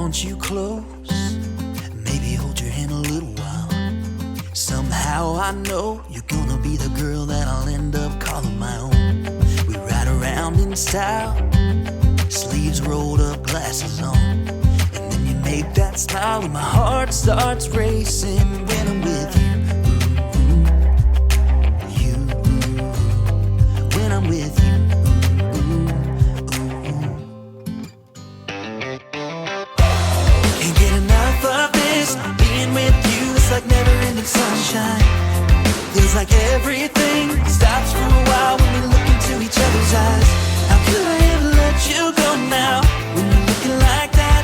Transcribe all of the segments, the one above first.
want you close, maybe hold your hand a little while. Somehow I know you're gonna be the girl that I'll end up calling my own. We ride around in style, sleeves rolled up, glasses on, and then you make that smile and my heart starts racing when I'm with you. When I'm with you. Can't get enough of this, being with you is like never-ending sunshine. Feels like everything stops for a while when we look into each other's eyes. How could I ever let you go now when you're looking like that?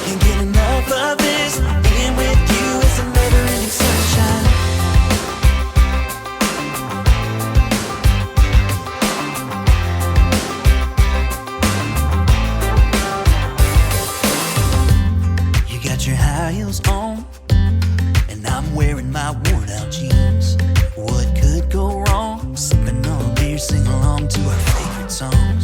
Can't get enough of this, being with you is a never-ending sunshine. You got your high heels on, and I'm wearing my worn-out jeans. What could go wrong? Sipping on a beer, sing along to our favorite song.